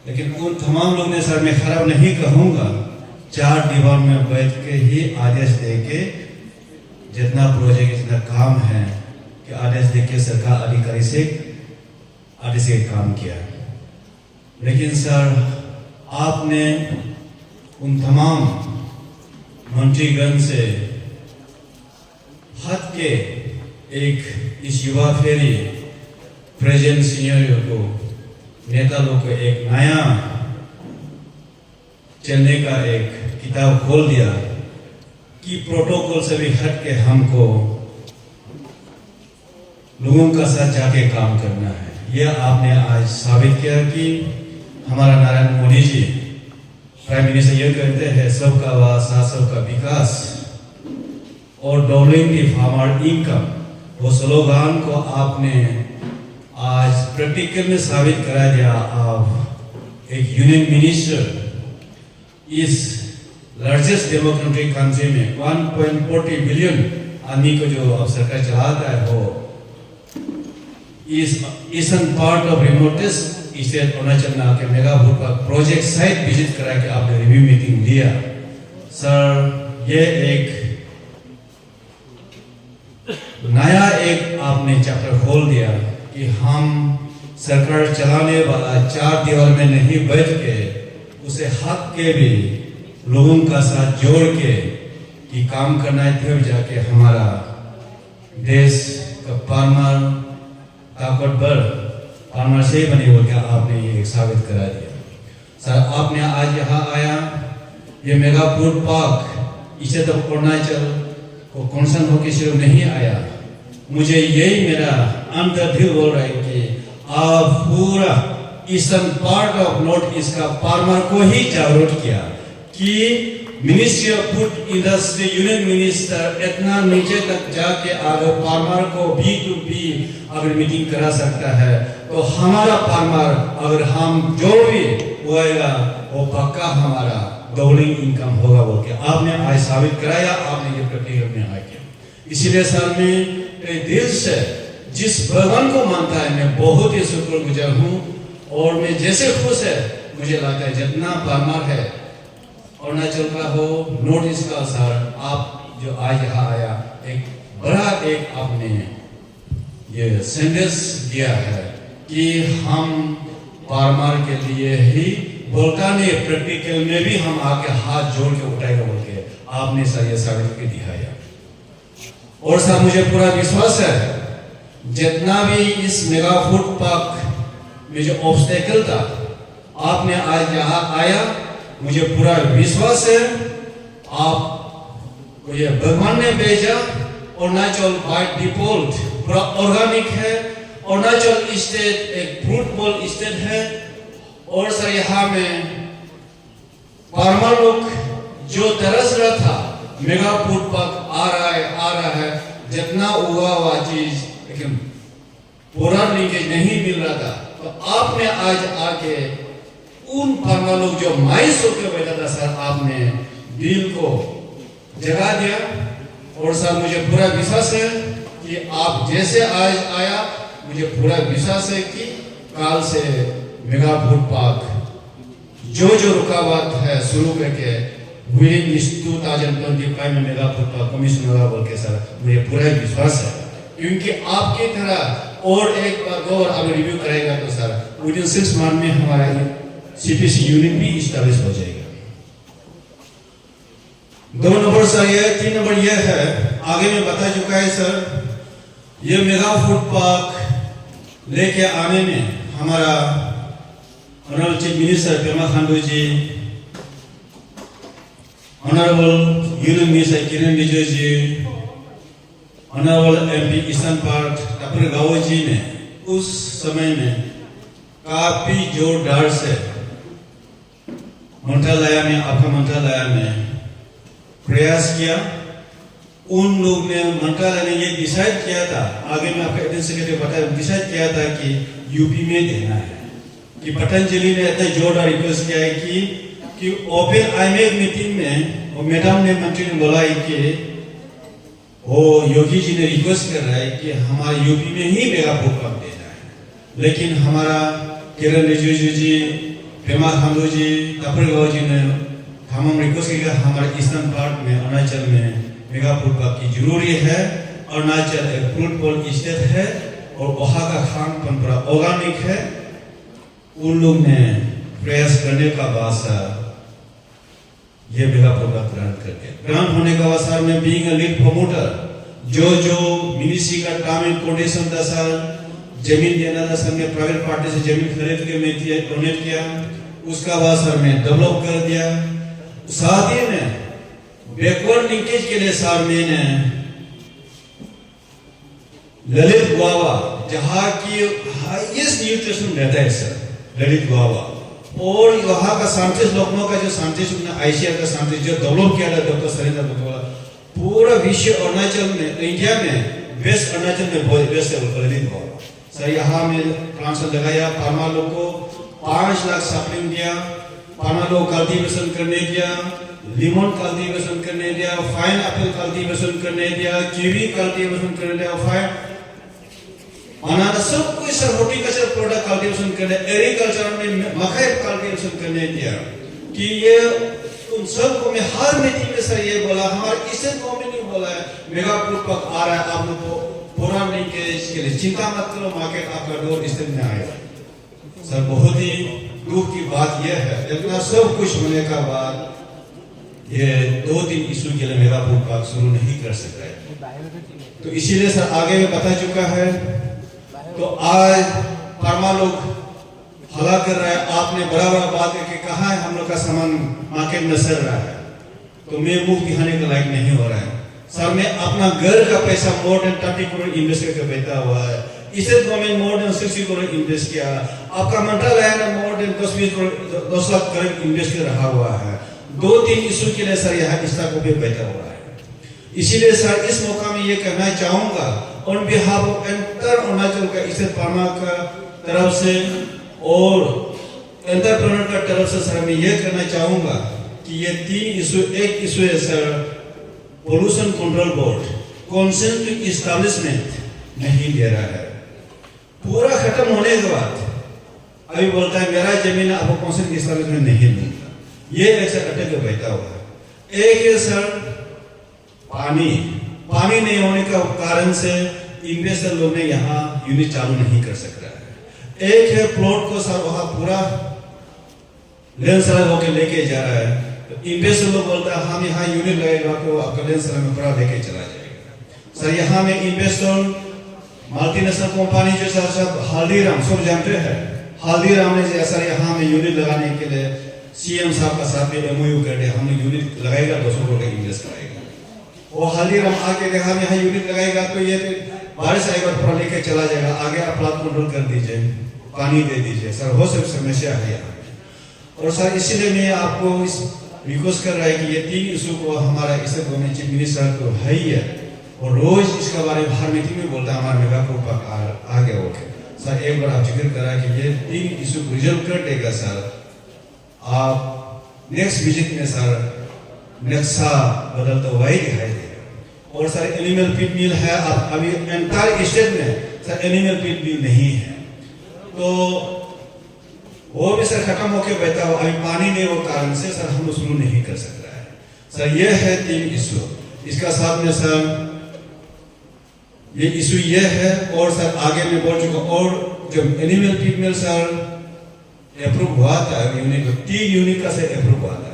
लेकिन उन तमाम लोग ने सर मैं खराब नहीं कहूँगा, चार दीवार में बैठ के ही आदेश दे के जितना प्रोजेक्ट जितना काम है कि आदेश दे के सरकार अधिकारी से आदेश से काम किया। लेकिन सर आपने उन तमाम मंत्रीगण से हट के एक इस युवा फेरी प्रेजेंट सीनियर को नेता लोग को एक नया चलने का एक किताब खोल दिया कि प्रोटोकॉल से भी हट के हमको लोगों का साथ जाके काम करना है। यह आपने आज साबित किया कि हमारा नरेंद्र मोदी जी प्राइम मिनिस्टर यह कहते हैं सबका वास्ता सबका विकास और डबलिंग दी फार्मर इनकम, वो स्लोगान को आपने आज प्रैक्टिकल में साबित करा दिया। आप एक यूनियन मिनिस्टर इस लार्जेस्ट डेमोक्रेटिक कंट्री में 1.40 बिलियन आदमी को जो अब सरकार चलाता है वो इस eastern part of remotest state Arunachal में आके मेगा भूट का प्रोजेक्ट साइट विजिट करा के आपने रिव्यू मीटिंग लिया। सर ये एक नया एक आपने चैप्टर खोल दिया कि हम सरकार चलाने वाला चार दीवार में नहीं बैठ के उसे हक के भी लोगों का साथ जोड़ के कि काम करना है, तब जाके हमारा देश का फार्मर ताकतवर फार्मर से बने हो गया। आपने ये साबित करा दिया। सर आपने आज यहाँ आया, ये मेगा फूड पार्क इसे तो अरुणाचल को कॉन्सर्न होकर सिर्फ नहीं आया, मुझे यही मेरा अंतर्दिल बोल रहा है कि आप पूरा eastern part of north east का फार्मर को ही जागरूक किया कि ministry of food industry union minister इतना नीचे तक जाके अगर फार्मर को B2B अगर मीटिंग करा सकता है तो हमारा फार्मर अगर हम जो भी होएगा वो पक्का हमारा डबलिंग इनकम होगा बोल के आपने आज साबित कराया। आपने ये प्रक्रिया में आ किया, इसीलिए सर मैं दिल से जिस भगवान को मानता है मैं बहुत ही शुक्रगुजार हूँ और मैं जैसे खुश है मुझे लगता है जितना फार्मर है अरुणाचल का हो नॉर्थ ईस्ट का, सर आप जो आज यहाँ आया एक बड़ा एक आपने ये संदेश दिया है कि हम फार्मर के लिए ही बोलता नहीं, प्रैक्टिकल में भी हम आके हाथ जोड़ के उठाएगा बोल के आपने सर ये साबित करके दिखाया। और सर मुझे पूरा विश्वास है जितना भी इस मेगा फूड पार्क में जो ऑब्स्टेकल था आपने आज यहाँ आया, मुझे पूरा विश्वास है आप ये भगवान ने भेजा। अरुणाचल बाय डिफॉल्ट पूरा ऑर्गेनिक है, अरुणाचल स्टेट एक फ्रूटफुल स्टेट है और सर यहाँ में फार्मर लोग जो तरस रहा था मेगा फूड पार्क आ रहा है जितना हुआ हुआ चीज लेकिन पूरा लिंकेज नहीं मिल रहा था, तो आपने आज आके उन फार्मर लोग जो मायूस होकर बैठा था सर आपने दिल को जगा दिया। और सर मुझे पूरा विश्वास है कि आप जैसे आज आया, मुझे पूरा विश्वास है कि काल से मेगा फूड पार्क जो रुकावट है शुरू करके विदिन दिस 2025 में मेगा फूड पार्क कमीशन होगा बोल के सर मुझे पूरा विश्वास है, क्योंकि आपकी तरह और एक बार दो बार अगर रिव्यू करेगा तो सर विदिन 6 मंथ में हमारा CPC यूनिट भी इस्टेब्लिश हो जाएगा। 2 नंबर सर ये 3 नंबर ये है आगे में बता चुका है सर, ये मेगा फूड पार्क लेके आने में हमारा honourable chief minister Pema Khandu ji, honourable union minister Kiren Rijiju ji, honourable MP eastern part doctor Gao ji ने उस समय में काफी जोरदार से मंत्रालय में आपका मंत्रालय में प्रयास किया। उन लोग ने मंत्रालय ने ये डिसाइड किया था, आगे में आपका एडिशनल सेक्रेटरी बताया, डिसाइड किया था कि यूपी में देना है। कि पतंजलि ने इतना जोरदार रिक्वेस्ट किया है कि ओपन IMEC मीटिंग में और मैडम ने मंत्री ने बोला है कि वो योगी जी ने रिक्वेस्ट कर रहा है कि हमारे यूपी में ही मेगा फूड पार्क देना है, लेकिन हमारा किरण रिजिजू जी पेमा खांडू जी, तपर गाँव जी ने हम रिक्वेस्ट किया हमारे ईस्टर्न पार्ट में अरुणाचल में मेगा फूड पार्क की जरूरी है। अरुणाचल एक फ्रूट बॉल स्टेट है और वहाँ का खान पान पूरा ऑर्गेनिक है। उन लोग ने प्रयास करने का बाद ये मेगा फूड पार्क ग्रांट करके ग्रांट होने का बाद में बीइंग अ लीड प्रमोटर जो मिनिस्ट्री का टर्म एंड कंडीशन था सर, जमीन देना था सर, मैं प्राइवेट पार्टी से जमीन खरीद के मैं डोनेट किया, उसका बाद सर मैं डेवलप कर दिया। साथ ही में बैकवर्ड लिंकेज के लिए सर मैंने ललित गुआवा जहाँ की हाईएस्ट न्यूट्रिशन रहता है सर, ललित गुआवा, और वहाँ का साइंटिस्ट लखनऊ का जो साइंटिस्ट आईसीआर का साइंटिस्ट जो डेवलप किया था डॉक्टर सरिंदर बुटवाला, पूरा विश्व अरुणाचल में इंडिया में बेस्ट अरुणाचल में बेस्ट है ललित गुआवा सर। यहाँ में प्लांट्स लगाया, फार्मा लोग को 5 लाख सप्लिंग दिया, फार्मा लोग कल्टीवेशन करने दिया, लीमन कल्टीवेशन करने दिया, फाइन एप्पल कल्टीवेशन करने दिया, कीवी कल्टीवेशन करने दिया, फाइन अनार सब कुछ सर हॉर्टिकल्चर प्रोडक्ट कल्टीवेशन करने, एग्रीकल्चर में मकई कल्टीवेशन करने दिया कि ये उन सबको मैं हर मीटिंग में सर ये बोला, हमारे इसे कम्युनिटी बोला है मेगा फूड पार्क आ रहा है, आप लोग को पूरा नहीं के इसके लिए चिंता मत करो, मार्केट आपका डोर स्टेप में आएगा सर। बहुत ही दुख की बात यह है इतना सब कुछ होने का बाद ये 2-3 इशू के लिए मेगा फूड पार्क शुरू नहीं कर सकता है, तो इसीलिए सर आगे में बता चुका है। तो आज फार्मा लोग हला कर रहा है, आपने बड़ा बात है कि कहाँ है हम लोग का सामान मार्केट में सर रहा है, तो मैं मुंह दिखाने के लायक नहीं हो रहा है सर। मैं अपना घर का पैसा मोर देन 30 करोड़ इन्वेस्ट करके बैठा हुआ है, इसे government more than 60 crore invest किया, आपका मंत्रालय ने more than 10 lakh crore invest कर रहा हुआ है। 2-3 इशू के लिए सर यहाँ इस्ता को भी बैठा हुआ है। इसीलिए सर इस मौका में ये कहना चाहूंगा on behalf of enter Arunachal का इसे फार्मा का तरफ से और एंटरप्रेन्योर का तरफ से सर मैं ये कहना चाहूंगा कि ये 3 इशू, एक इशू है sir pollution control board consent to establishment नहीं दे रहा है, पूरा खत्म होने के बाद अभी बोलता है मेरा जमीन आपको कंसेंट इस्टेब्लिशमेंट नहीं दूंगा, ये ऐसा अटक के बैठा हुआ है। एक है सर पानी नहीं होने का कारण से इन्वेस्टर लोग ने यहाँ यूनिट चालू नहीं कर सक रहा है। एक है प्लॉट को सर वहाँ पूरा लैंडस्लाइड होकर लेके जा रहा है, तो इन्वेस्टर लोग बोलता है हम यहाँ यूनिट लगेगा तो आपका लैंडस्लाइड में पूरा लेके चला जाएगा सर। यहाँ में इन्वेस्टर मल्टीनेशनल कंपनी जो सर हल्दीराम सब जानते हैं, हल्दीराम ने जैसा यहाँ में यूनिट लगाने के लिए सीएम साहब का साथ में MOU कर दिया, हमने यूनिट लगाएगा 200 करोड़ का इन्वेस्ट कराएगा। वो हल्दीराम आके देखा हम यहाँ यूनिट लगाएगा तो ये बारिश आएगा पूरा लेके चला जाएगा, आगे आप प्लाट कंट्रोल कर दीजिए, पानी दे दीजिए सर, हो सब समस्या है यहाँ। और सर इसीलिए मैं आपको इस रिक्वेस्ट कर रहा है कि ये 3 इशू को हमारा इसे गवर्नमेंट चीफ मिनिस्टर तो है ही है और रोज इसका बारे में हर मीटिंग में बोलता है हमारा मेगा फूड पार्क आ गया ओके सर। एक बार आप जिक्र करा कि ये 3 इशू को रिजल्व कर देगा सर, आप नेक्स्ट विजिट में सर नक्शा बदलता हुआ ही दिखाई देगा। और सर एनिमल फीड मिल है, आप अभी एंटायर स्टेट में सर एनिमल फीड मिल नहीं है, तो वो भी सर खत्म होके बैठा हुआ, अभी पानी नहीं हो कारण से सर हम लोग शुरू नहीं कर सक रहा है सर। ये है 3 इशू, इसका साथ में सर ये इशू ये है। और सर आगे में बोल चुका, और जब एनिमल फीड मिल सर अप्रूव हुआ था यूनिट, 3 यूनिट का से अप्रूव हुआ था,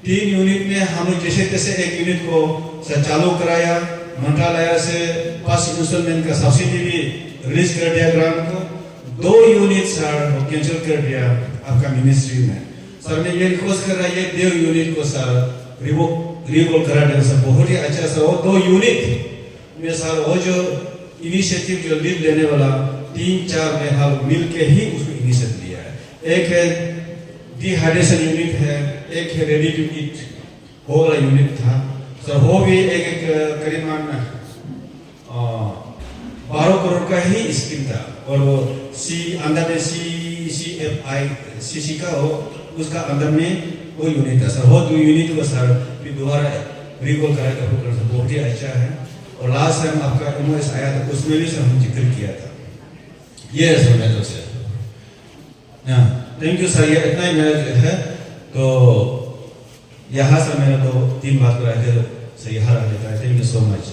3 यूनिट में हम लोग जैसे तैसे एक यूनिट को सर चालू कराया, मंत्रालय से 5 इंस्टॉलमेंट का सब्सिडी भी रिलीज कर दिया ग्रांट को, 2 यूनिट सर कैंसिल कर दिया आपका मिनिस्ट्री में सर। मैं ये रिक्वेस्ट कर रहा है ये 2 यूनिट को सर रिवोल्व करा देना सर, बहुत ही अच्छा सर। वो 2 यूनिट में सर वो जो इनिशिएटिव जो लीड लेने वाला 3-4 में हम मिल के ही उसको इनिशिएटिव लिया है। एक है डिहाइड्रेशन यूनिट है, एक है रेडी टू ईट वो वाला यूनिट था सर, वो भी एक करीबन 12 करोड़ का ही स्कीम था। और वो अंदर में CCFI का हो उसका अंदर में वो यूनिट था सर। वो 2 यूनिट को सर फिर दोबारा रिकॉल कराएगा, बहुत ही अच्छा है। और लास्ट टाइम आपका MOS आया था उसमें भी सर हम जिक्र किया था। ये है सर मेरे से। थैंक यू सर, ये इतना ही मेरा जो है। तो यहाँ से मैंने तो 3 बात को रखे, सर यहाँ रख देता है। Thank you so much.